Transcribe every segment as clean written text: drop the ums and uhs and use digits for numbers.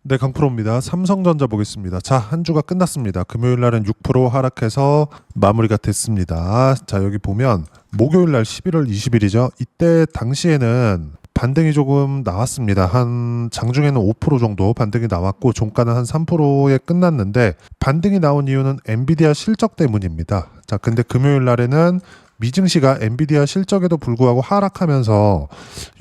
네, 강프로입니다. 삼성전자 보겠습니다. 자, 한 주가 끝났습니다. 금요일 날은 6% 하락해서 마무리가 됐습니다. 자, 여기 보면 목요일 날 11월 20일이죠. 이때 당시에는 반등이 조금 나왔습니다. 한 장중에는 5% 정도 반등이 나왔고 종가는 한 3%에 끝났는데 반등이 나온 이유는 엔비디아 실적 때문입니다. 자, 근데 금요일 날에는 미증시가 엔비디아 실적에도 불구하고 하락하면서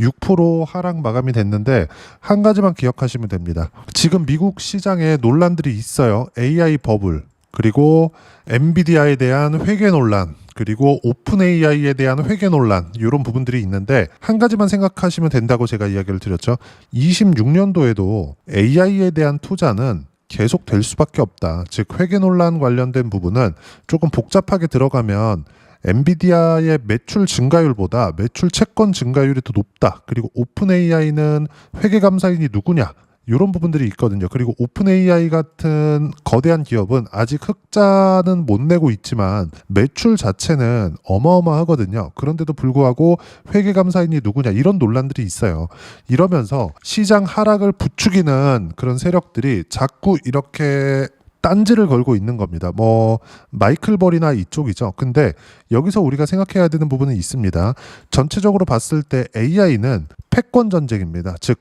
6% 하락 마감이 됐는데 한 가지만 기억하시면 됩니다. 지금 미국 시장에 논란들이 있어요. AI 버블, 그리고 엔비디아에 대한 회계 논란, 그리고 오픈 AI에 대한 회계 논란, 이런 부분들이 있는데 한 가지만 생각하시면 된다고 제가 이야기를 드렸죠. 26년도에도 AI에 대한 투자는 계속 될 수밖에 없다. 즉 회계 논란 관련된 부분은 조금 복잡하게 들어가면 엔비디아의 매출 증가율보다 매출 채권 증가율이 더 높다. 그리고 오픈 AI는 회계 감사인이 누구냐? 이런 부분들이 있거든요. 그리고 오픈 AI 같은 거대한 기업은 아직 흑자는 못 내고 있지만 매출 자체는 어마어마하거든요. 그런데도 불구하고 회계 감사인이 누구냐 이런 논란들이 있어요. 이러면서 시장 하락을 부추기는 그런 세력들이 자꾸 이렇게 딴지를 걸고 있는 겁니다. 뭐 마이클 벌이나 이쪽이죠. 근데 여기서 우리가 생각해야 되는 부분은 있습니다. 전체적으로 봤을 때 AI는 패권 전쟁입니다. 즉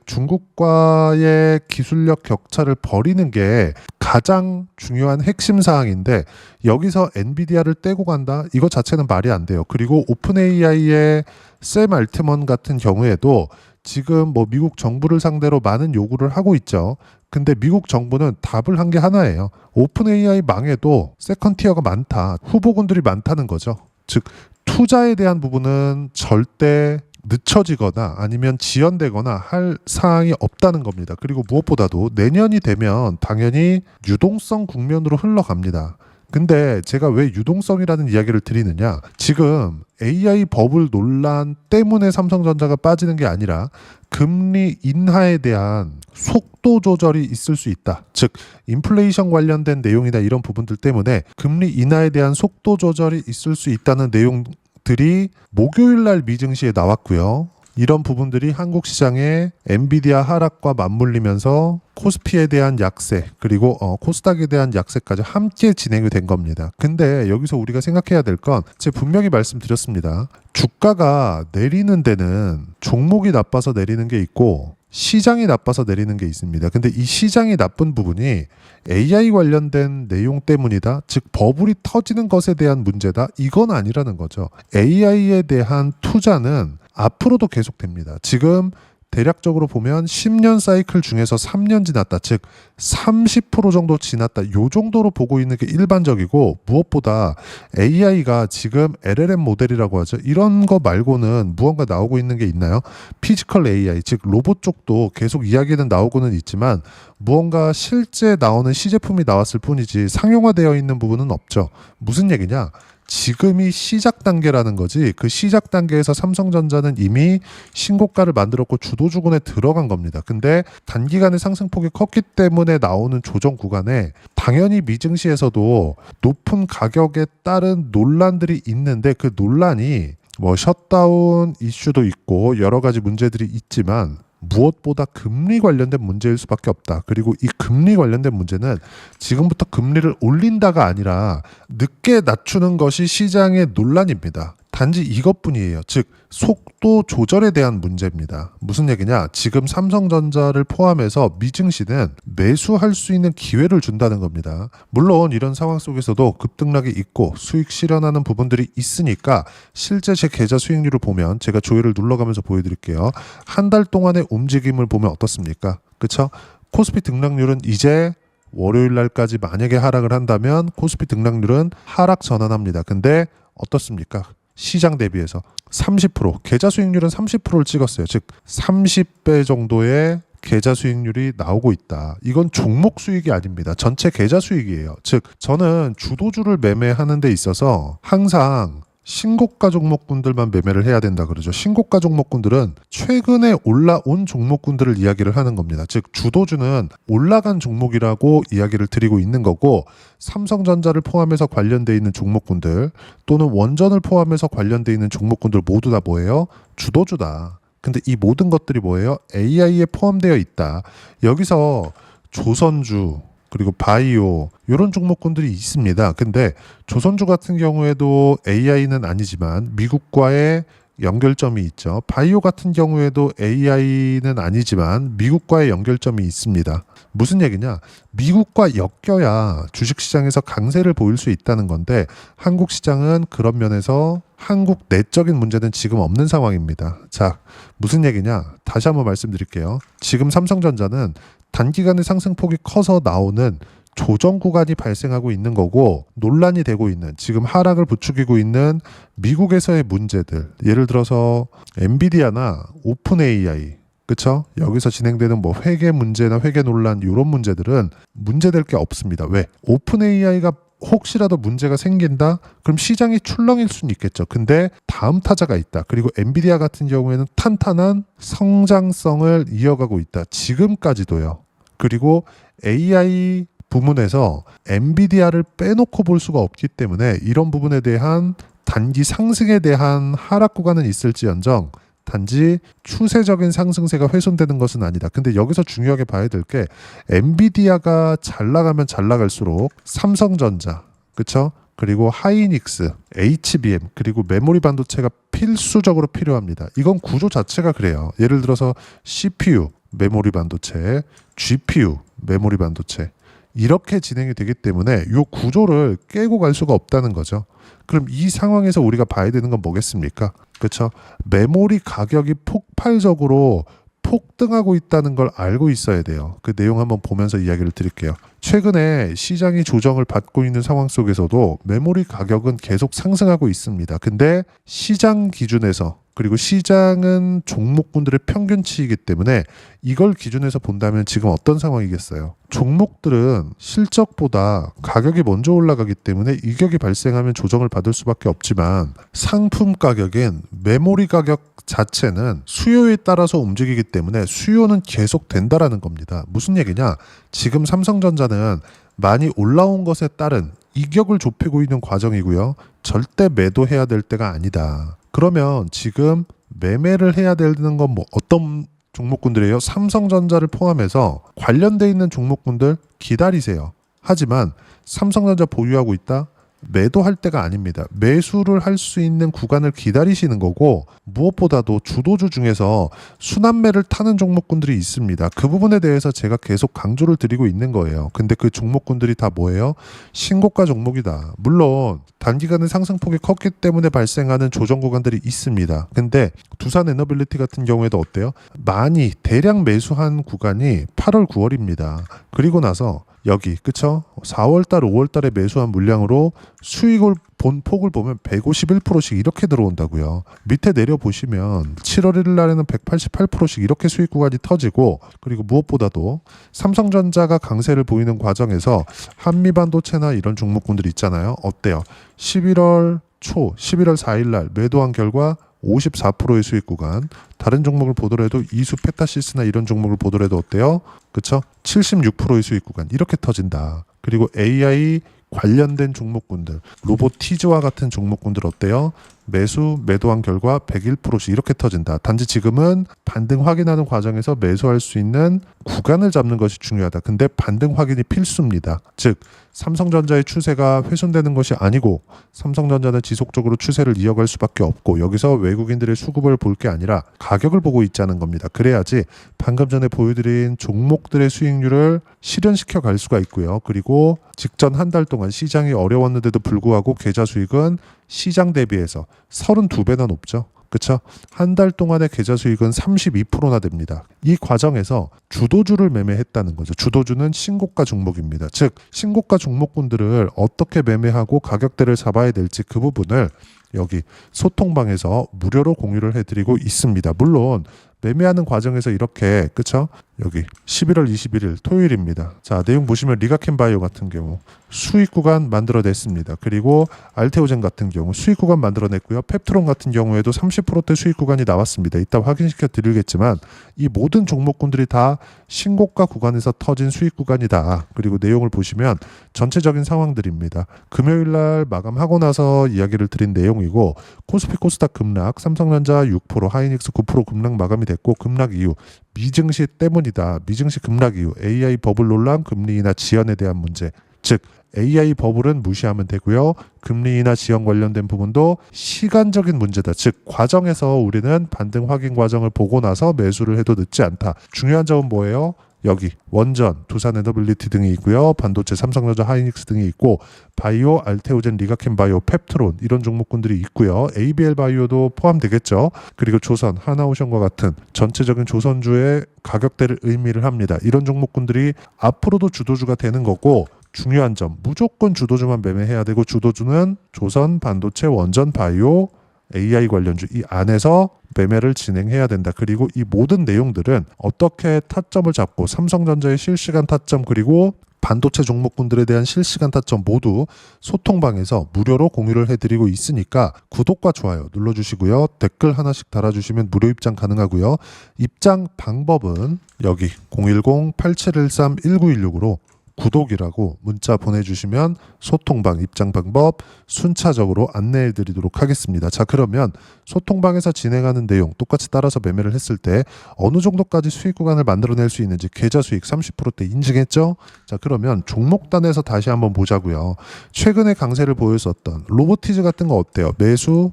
중국과의 기술력 격차를 벌이는 게 가장 중요한 핵심 사항인데 여기서 엔비디아를 떼고 간다? 이거 자체는 말이 안 돼요. 그리고 오픈 AI의 샘 알트먼 같은 경우에도 지금 뭐 미국 정부를 상대로 많은 요구를 하고 있죠. 근데 미국 정부는 답을 한 게 하나예요. 오픈 AI 망해도 세컨 티어가 많다. 후보군들이 많다는 거죠. 즉 투자에 대한 부분은 절대 늦춰지거나 아니면 지연되거나 할 사항이 없다는 겁니다. 그리고 무엇보다도 내년이 되면 당연히 유동성 국면으로 흘러갑니다. 근데 제가 왜 유동성이라는 이야기를 드리느냐? 지금 AI 버블 논란 때문에 삼성전자가 빠지는 게 아니라 금리 인하에 대한 속도 조절이 있을 수 있다. 즉 인플레이션 관련된 내용이나 이런 부분들 때문에 금리 인하에 대한 속도 조절이 있을 수 있다는 내용들이 목요일 날 미증시에 나왔고요. 이런 부분들이 한국 시장의 엔비디아 하락과 맞물리면서 코스피에 대한 약세 그리고 코스닥에 대한 약세까지 함께 진행이 된 겁니다. 근데 여기서 우리가 생각해야 될 건 제가 분명히 말씀드렸습니다. 주가가 내리는 데는 종목이 나빠서 내리는 게 있고 시장이 나빠서 내리는 게 있습니다. 근데 이 시장이 나쁜 부분이 AI 관련된 내용 때문이다. 즉 버블이 터지는 것에 대한 문제다. 이건 아니라는 거죠. AI에 대한 투자는 앞으로도 계속됩니다. 지금 대략적으로 보면 10년 사이클 중에서 3년 지났다. 즉 30% 정도 지났다. 요 정도로 보고 있는 게 일반적이고 무엇보다 AI가 지금 LLM 모델이라고 하죠. 이런 거 말고는 무언가 나오고 있는 게 있나요? 피지컬 AI, 즉 로봇 쪽도 계속 이야기는 나오고는 있지만 무언가 실제 나오는 시제품이 나왔을 뿐이지 상용화되어 있는 부분은 없죠. 무슨 얘기냐? 지금이 시작 단계라는 거지. 그 시작 단계에서 삼성전자는 이미 신고가를 만들었고 주도주군에 들어간 겁니다. 근데 단기간에 상승폭이 컸기 때문에 나오는 조정 구간에 당연히 미증시에서도 높은 가격에 따른 논란들이 있는데 그 논란이 뭐 셧다운 이슈도 있고 여러 가지 문제들이 있지만 무엇보다 금리 관련된 문제일 수밖에 없다. 그리고 이 금리 관련된 문제는 지금부터 금리를 올린다가 아니라 늦게 낮추는 것이 시장의 논란입니다. 단지 이것뿐이에요. 즉 속도 조절에 대한 문제입니다. 무슨 얘기냐? 지금 삼성전자를 포함해서 미증시는 매수할 수 있는 기회를 준다는 겁니다. 물론 이런 상황 속에서도 급등락이 있고 수익 실현하는 부분들이 있으니까 실제 제 계좌 수익률을 보면 제가 조회를 눌러가면서 보여드릴게요. 한 달 동안의 움직임을 보면 어떻습니까? 그렇죠? 코스피 등락률은 이제 월요일 날까지 만약에 하락을 한다면 코스피 등락률은 하락 전환합니다. 근데 어떻습니까? 시장 대비해서 30% 계좌 수익률은 30%를 찍었어요. 즉 30배 정도의 계좌 수익률이 나오고 있다. 이건 종목 수익이 아닙니다. 전체 계좌 수익이에요. 즉 저는 주도주를 매매하는 데 있어서 항상 신고가 종목군들만 매매를 해야 된다 그러죠. 신고가 종목군들은 최근에 올라온 종목군들을 이야기를 하는 겁니다. 즉 주도주는 올라간 종목이라고 이야기를 드리고 있는 거고 삼성전자를 포함해서 관련돼 있는 종목군들 또는 원전을 포함해서 관련돼 있는 종목군들 모두 다 뭐예요? 주도주다. 근데 이 모든 것들이 뭐예요? AI에 포함되어 있다. 여기서 조선주 그리고 바이오 이런 종목군들이 있습니다. 근데 조선주 같은 경우에도 AI는 아니지만 미국과의 연결점이 있죠. 바이오 같은 경우에도 AI는 아니지만 미국과의 연결점이 있습니다. 무슨 얘기냐? 미국과 엮여야 주식시장에서 강세를 보일 수 있다는 건데 한국 시장은 그런 면에서 한국 내적인 문제는 지금 없는 상황입니다. 자, 무슨 얘기냐? 다시 한번 말씀드릴게요. 지금 삼성전자는 단기간에 상승폭이 커서 나오는 조정 구간이 발생하고 있는 거고 논란이 되고 있는 지금 하락을 부추기고 있는 미국에서의 문제들 예를 들어서 엔비디아나 오픈 AI 그쵸? 여기서 진행되는 뭐 회계 문제나 회계 논란 이런 문제들은 문제될 게 없습니다. 왜? 오픈 AI가 혹시라도 문제가 생긴다? 그럼 시장이 출렁일 수는 있겠죠. 근데 다음 타자가 있다. 그리고 엔비디아 같은 경우에는 탄탄한 성장성을 이어가고 있다. 지금까지도요. 그리고 AI 부문에서 엔비디아를 빼놓고 볼 수가 없기 때문에 이런 부분에 대한 단기 상승에 대한 하락 구간은 있을지언정 단지 추세적인 상승세가 훼손되는 것은 아니다. 근데 여기서 중요하게 봐야 될 게 엔비디아가 잘 나가면 잘 나갈수록 삼성전자, 그쵸? 그리고 하이닉스, HBM, 그리고 메모리 반도체가 필수적으로 필요합니다. 이건 구조 자체가 그래요. 예를 들어서 CPU, 메모리 반도체, GPU, 메모리 반도체 이렇게 진행이 되기 때문에 이 구조를 깨고 갈 수가 없다는 거죠. 그럼 이 상황에서 우리가 봐야 되는 건 뭐겠습니까? 그렇죠? 메모리 가격이 폭발적으로 폭등하고 있다는 걸 알고 있어야 돼요. 그 내용 한번 보면서 이야기를 드릴게요. 최근에 시장이 조정을 받고 있는 상황 속에서도 메모리 가격은 계속 상승하고 있습니다. 근데 시장 기준에서 그리고 시장은 종목군들의 평균치이기 때문에 이걸 기준에서 본다면 지금 어떤 상황이겠어요? 종목들은 실적보다 가격이 먼저 올라가기 때문에 이격이 발생하면 조정을 받을 수밖에 없지만 상품 가격인 메모리 가격 자체는 수요에 따라서 움직이기 때문에 수요는 계속 된다라는 겁니다. 무슨 얘기냐? 지금 삼성전자는 많이 올라온 것에 따른 이격을 좁히고 있는 과정이고요. 절대 매도해야 될 때가 아니다. 그러면 지금 매매를 해야 되는 건 뭐 어떤 종목군들이에요? 삼성전자를 포함해서 관련돼 있는 종목군들 기다리세요. 하지만 삼성전자 보유하고 있다? 매도할 때가 아닙니다. 매수를 할 수 있는 구간을 기다리시는 거고 무엇보다도 주도주 중에서 순환매를 타는 종목군들이 있습니다. 그 부분에 대해서 제가 계속 강조를 드리고 있는 거예요. 근데 그 종목군들이 다 뭐예요? 신고가 종목이다. 물론 단기간에 상승폭이 컸기 때문에 발생하는 조정 구간들이 있습니다. 근데 두산 에너빌리티 같은 경우에도 어때요? 많이 대량 매수한 구간이 8월 9월입니다. 그리고 나서 여기 그쵸? 4월달 5월달에 매수한 물량으로 수익을 본 폭을 보면 151%씩 이렇게 들어온다고요. 밑에 내려보시면 7월 1일 날에는 188%씩 이렇게 수익 구간이 터지고 그리고 무엇보다도 삼성전자가 강세를 보이는 과정에서 한미반도체나 이런 종목군들 있잖아요. 어때요? 11월 4일 날 매도한 결과 54%의 수익 구간. 다른 종목을 보더라도 이수 페타시스나 이런 종목을 보더라도 어때요? 그쵸? 76%의 수익 구간. 이렇게 터진다. 그리고 AI 관련된 종목군들, 로보티즈와 같은 종목군들 어때요? 매도한 결과 101%씩 이렇게 터진다. 단지 지금은 반등 확인하는 과정에서 매수할 수 있는 구간을 잡는 것이 중요하다. 근데 반등 확인이 필수입니다. 즉 삼성전자의 추세가 훼손되는 것이 아니고 삼성전자는 지속적으로 추세를 이어갈 수밖에 없고 여기서 외국인들의 수급을 볼 게 아니라 가격을 보고 있자는 겁니다. 그래야지 방금 전에 보여드린 종목들의 수익률을 실현시켜 갈 수가 있고요. 그리고 직전 한 달 동안 시장이 어려웠는데도 불구하고 계좌 수익은 시장 대비해서 32배나 높죠. 그렇죠? 한 달 동안의 계좌 수익은 32%나 됩니다. 이 과정에서 주도주를 매매했다는 거죠. 주도주는 신고가 종목입니다. 즉 신고가 종목군들을 어떻게 매매하고 가격대를 잡아야 될지 그 부분을 여기 소통방에서 무료로 공유를 해드리고 있습니다. 물론 매매하는 과정에서 이렇게 그쵸? 여기 11월 21일 토요일입니다. 자, 내용 보시면 리가켄바이오 같은 경우 수익 구간 만들어냈습니다. 그리고 알테오젠 같은 경우 수익 구간 만들어냈고요. 펩트론 같은 경우에도 30%대 수익 구간이 나왔습니다. 이따 확인시켜 드리겠지만 이 모든 종목군들이 다 신고가 구간에서 터진 수익 구간이다. 그리고 내용을 보시면 전체적인 상황들입니다. 금요일 날 마감하고 나서 이야기를 드린 내용이고 코스피 코스닥 급락, 삼성전자 6%, 하이닉스 9% 급락 마감이 됐고 급락 이유 미증시 때문이 패트론이다. 미증시 급락 이후 AI 버블 논란, 금리 인하 지연에 대한 문제. 즉 AI 버블은 무시하면 되고요. 금리 인하 지연 관련된 부분도 시간적인 문제다. 즉 과정에서 우리는 반등 확인 과정을 보고 나서 매수를 해도 늦지 않다. 중요한 점은 뭐예요? 여기 원전, 두산에너빌리티 등이 있고요. 반도체, 삼성전자, 하이닉스 등이 있고 바이오, 알테오젠, 리가켄 바이오, 펩트론 이런 종목군들이 있고요. ABL 바이오도 포함되겠죠. 그리고 조선, 하나오션과 같은 전체적인 조선주의 가격대를 의미를 합니다. 이런 종목군들이 앞으로도 주도주가 되는 거고 중요한 점, 무조건 주도주만 매매해야 되고 주도주는 조선, 반도체, 원전, 바이오, AI 관련주 이 안에서 매매를 진행해야 된다. 그리고 이 모든 내용들은 어떻게 타점을 잡고 삼성전자의 실시간 타점 그리고 반도체 종목군들에 대한 실시간 타점 모두 소통방에서 무료로 공유를 해드리고 있으니까 구독과 좋아요 눌러주시고요. 댓글 하나씩 달아주시면 무료 입장 가능하고요. 입장 방법은 여기 010-8713-1916으로 구독이라고 문자 보내주시면 소통방 입장 방법 순차적으로 안내해 드리도록 하겠습니다. 자, 그러면 소통방에서 진행하는 내용 똑같이 따라서 매매를 했을 때 어느 정도까지 수익 구간을 만들어낼 수 있는지 계좌 수익 30%대 인증했죠? 자, 그러면 종목단에서 다시 한번 보자고요. 최근에 강세를 보였었던 로보티즈 같은 거 어때요?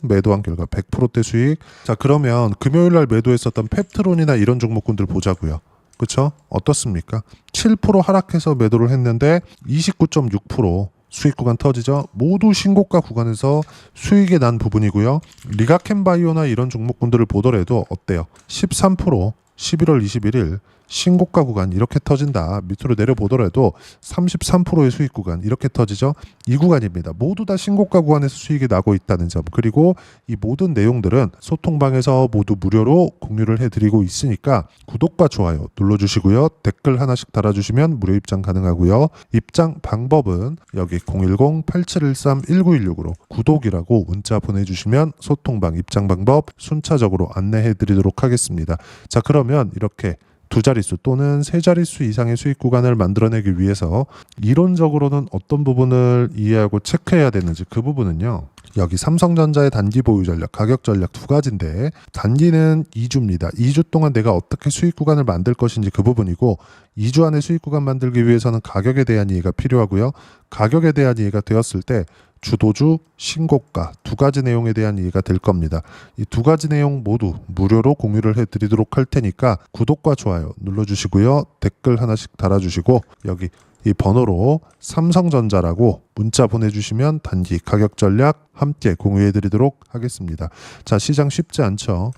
매도한 결과 100%대 수익. 자, 그러면 금요일날 매도했었던 펩트론이나 이런 종목군들 보자고요. 그렇죠? 어떻습니까? 7% 하락해서 매도를 했는데 29.6% 수익 구간 터지죠. 모두 신고가 구간에서 수익이 난 부분이고요. 리가켄바이오나 이런 종목군들을 보더라도 어때요? 13% 11월 21일 신고가 구간 이렇게 터진다. 밑으로 내려보더라도 33%의 수익 구간 이렇게 터지죠. 이 구간입니다. 모두 다 신고가 구간에서 수익이 나고 있다는 점. 그리고 이 모든 내용들은 소통방에서 모두 무료로 공유를 해드리고 있으니까 구독과 좋아요 눌러주시고요. 댓글 하나씩 달아주시면 무료 입장 가능하고요. 입장 방법은 여기 010-8713-1916으로 구독이라고 문자 보내주시면 소통방 입장 방법 순차적으로 안내해드리도록 하겠습니다. 자, 그러면 이렇게 두 자릿수 또는 세 자릿수 이상의 수익 구간을 만들어내기 위해서 이론적으로는 어떤 부분을 이해하고 체크해야 되는지 그 부분은요. 여기 삼성전자의 단기 보유 전략, 가격 전략 두 가지인데 단기는 2주입니다. 2주 동안 내가 어떻게 수익 구간을 만들 것인지 그 부분이고 2주 안에 수익 구간 만들기 위해서는 가격에 대한 이해가 필요하고요. 가격에 대한 이해가 되었을 때 주도주, 신고가 두 가지 내용에 대한 이해가 될 겁니다. 이 두 가지 내용 모두 무료로 공유를 해드리도록 할 테니까 구독과 좋아요 눌러주시고요. 댓글 하나씩 달아주시고 여기 이 번호로 삼성전자라고 문자 보내주시면 단기 가격 전략 함께 공유해드리도록 하겠습니다. 자, 시장 쉽지 않죠.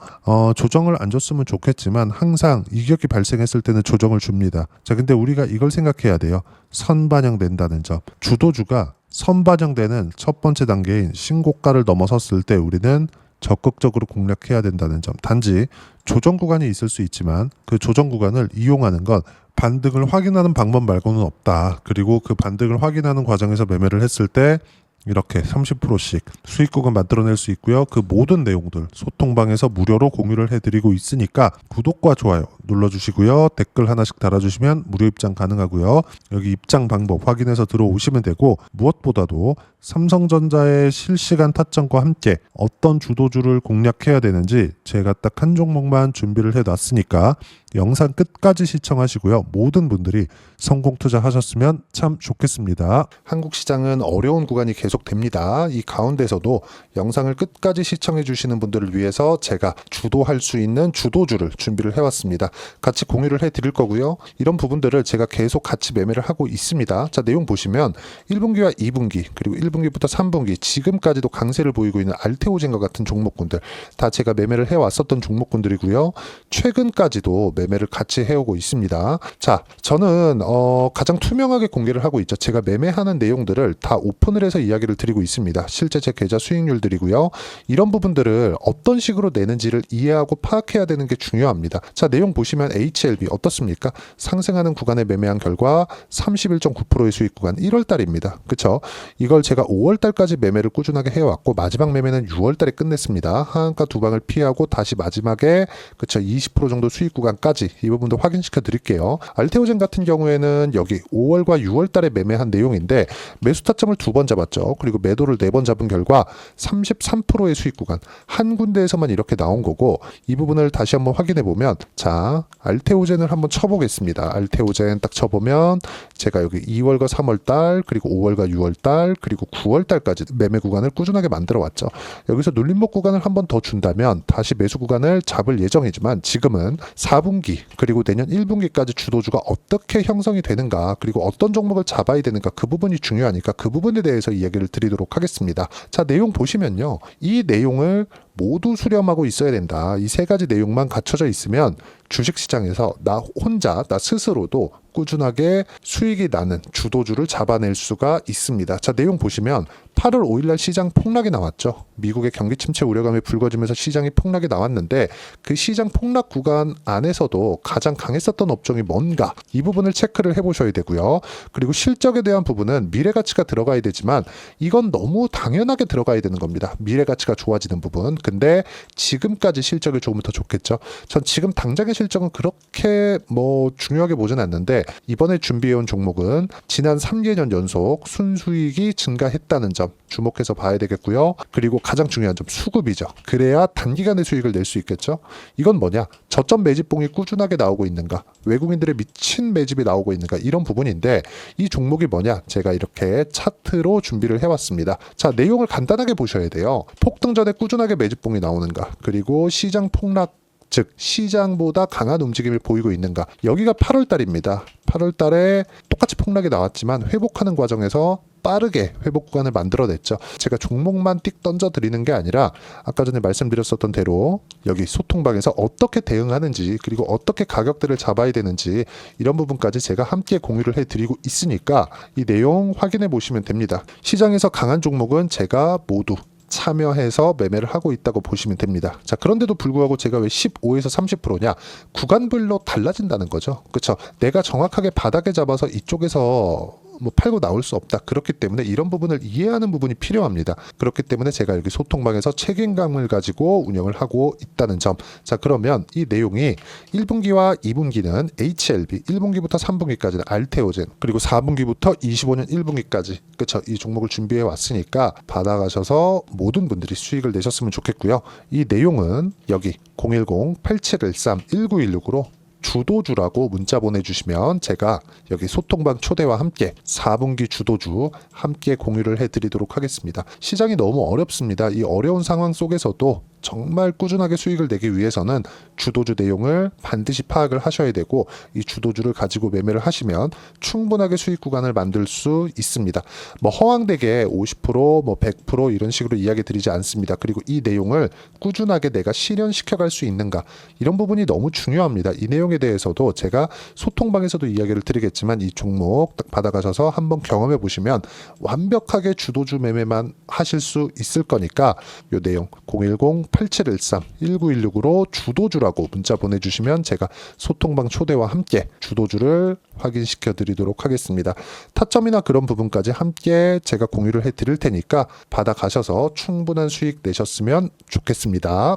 조정을 안 줬으면 좋겠지만 항상 이격이 발생했을 때는 조정을 줍니다. 자, 근데 우리가 이걸 생각해야 돼요. 선반영된다는 점. 주도주가 선반영되는 첫 번째 단계인 신고가를 넘어섰을 때 우리는 적극적으로 공략해야 된다는 점. 단지 조정 구간이 있을 수 있지만 그 조정 구간을 이용하는 건 반등을 확인하는 방법 말고는 없다. 그리고 그 반등을 확인하는 과정에서 매매를 했을 때 이렇게 30%씩 수익 구간 만들어낼 수 있고요. 그 모든 내용들 소통방에서 무료로 공유를 해드리고 있으니까 구독과 좋아요 눌러주시고요. 댓글 하나씩 달아주시면 무료 입장 가능하고요. 여기 입장 방법 확인해서 들어오시면 되고 무엇보다도 삼성전자의 실시간 타점과 함께 어떤 주도주를 공략해야 되는지 제가 딱 한 종목만 준비를 해놨으니까 영상 끝까지 시청하시고요. 모든 분들이 성공 투자하셨으면 참 좋겠습니다. 한국 시장은 어려운 구간이 계속됩니다. 이 가운데서도 영상을 끝까지 시청해 주시는 분들을 위해서 제가 주도할 수 있는 주도주를 준비를 해왔습니다. 같이 공유를 해드릴 거고요. 이런 부분들을 제가 계속 같이 매매를 하고 있습니다. 자, 내용 보시면 1분기와 2분기 그리고 1분기부터 3분기 지금까지도 강세를 보이고 있는 알테오젠과 같은 종목군들 다 제가 매매를 해왔었던 종목군들이고요. 최근까지도 매매를 같이 해오고 있습니다. 자, 저는 가장 투명하게 공개를 하고 있죠. 제가 매매하는 내용들을 다 오픈을 해서 이야기를 드리고 있습니다. 실제 제 계좌 수익률들이고요. 이런 부분들을 어떤 식으로 내는지를 이해하고 파악해야 되는 게 중요합니다. 자, 내용 보시면 HLB 어떻습니까? 상승하는 구간에 매매한 결과 31.9%의 수익 구간 1월 달입니다. 그쵸? 이걸 제가 5월 달까지 매매를 꾸준하게 해왔고 마지막 매매는 6월 달에 끝냈습니다. 하한가 두 방을 피하고 다시 마지막에 그쵸 20% 정도 수익 구간까지 이 부분도 확인시켜 드릴게요. 알테오젠 같은 경우에는 여기 5월과 6월 달에 매매한 내용인데 매수 타점을 2번 잡았죠. 그리고 매도를 4번 잡은 결과 33%의 수익 구간 한 군데에서만 이렇게 나온 거고 이 부분을 다시 한번 확인해 보면 자 있습니다. 알테오젠을 한번 쳐보겠습니다. 알테오젠 딱 쳐보면 제가 여기 2월과 3월달 그리고 5월과 6월달 그리고 9월달까지 매매 구간을 꾸준하게 만들어 왔죠. 여기서 눌림목 구간을 한번 더 준다면 다시 매수 구간을 잡을 예정이지만 지금은 4분기 그리고 내년 1분기까지 주도주가 어떻게 형성이 되는가 그리고 어떤 종목을 잡아야 되는가 그 부분이 중요하니까 그 부분에 대해서 이야기를 드리도록 하겠습니다. 자, 내용 보시면요. 이 내용을 모두 수렴하고 있어야 된다. 이 세 가지 내용만 갖춰져 있으면 주식시장에서 나 혼자, 나 스스로도 꾸준하게 수익이 나는 주도주를 잡아낼 수가 있습니다. 자, 내용 보시면 8월 5일날 시장 폭락이 나왔죠. 미국의 경기 침체 우려감이 불거지면서 시장이 폭락이 나왔는데 그 시장 폭락 구간 안에서도 가장 강했었던 업종이 뭔가 이 부분을 체크를 해보셔야 되고요. 그리고 실적에 대한 부분은 미래가치가 들어가야 되지만 이건 너무 당연하게 들어가야 되는 겁니다. 미래가치가 좋아지는 부분. 근데 지금까지 실적이 조금 더 좋겠죠. 전 지금 당장의 실적은 그렇게 중요하게 보진 않는데 이번에 준비해온 종목은 지난 3개년 연속 순수익이 증가했다는 점 주목해서 봐야 되겠고요. 그리고 가장 중요한 점 수급이죠. 그래야 단기간에 수익을 낼 수 있겠죠. 이건 뭐냐? 저점 매집봉이 꾸준하게 나오고 있는가? 외국인들의 미친 매집이 나오고 있는가? 이런 부분인데 이 종목이 뭐냐? 제가 이렇게 차트로 준비를 해왔습니다. 자, 내용을 간단하게 보셔야 돼요. 폭등 전에 꾸준하게 매집봉이 나오는가? 그리고 시장 폭락 즉 시장보다 강한 움직임을 보이고 있는가. 여기가 8월 달입니다. 8월 달에 똑같이 폭락이 나왔지만 회복하는 과정에서 빠르게 회복 구간을 만들어냈죠. 제가 종목만 띡 던져드리는 게 아니라 아까 전에 말씀드렸었던 대로 여기 소통방에서 어떻게 대응하는지 그리고 어떻게 가격대를 잡아야 되는지 이런 부분까지 제가 함께 공유를 해드리고 있으니까 이 내용 확인해 보시면 됩니다. 시장에서 강한 종목은 제가 모두 참여해서 매매를 하고 있다고 보시면 됩니다. 자, 그런데도 불구하고 제가 왜 15에서 30%냐? 구간별로 달라진다는 거죠. 그렇죠? 내가 정확하게 바닥에 잡아서 이쪽에서 팔고 나올 수 없다. 그렇기 때문에 이런 부분을 이해하는 부분이 필요합니다. 그렇기 때문에 제가 여기 소통방에서 책임감을 가지고 운영을 하고 있다는 점. 자, 그러면 이 내용이 1분기와 2분기는 HLB, 1분기부터 3분기까지는 알테오젠, 그리고 4분기부터 25년 1분기까지 그렇죠? 이 종목을 준비해 왔으니까 받아가셔서 모든 분들이 수익을 내셨으면 좋겠고요. 이 내용은 여기 010-8713-1916으로 주도주라고 문자 보내주시면 제가 여기 소통방 초대와 함께 4분기 주도주 함께 공유를 해드리도록 하겠습니다. 시장이 너무 어렵습니다. 이 어려운 상황 속에서도 정말 꾸준하게 수익을 내기 위해서는 주도주 내용을 반드시 파악을 하셔야 되고 이 주도주를 가지고 매매를 하시면 충분하게 수익 구간을 만들 수 있습니다. 허황되게 50%, 100% 이런 식으로 이야기 드리지 않습니다. 그리고 이 내용을 꾸준하게 내가 실현시켜 갈 수 있는가 이런 부분이 너무 중요합니다. 이 내용에 대해서도 제가 소통방에서도 이야기를 드리겠지만 이 종목 딱 받아가셔서 한번 경험해 보시면 완벽하게 주도주 매매만 하실 수 있을 거니까 이 내용 010-8713-1916으로 주도주라고 문자 보내주시면 제가 소통방 초대와 함께 주도주를 확인시켜 드리도록 하겠습니다. 타점이나 그런 부분까지 함께 제가 공유를 해 드릴 테니까 받아가셔서 충분한 수익 내셨으면 좋겠습니다.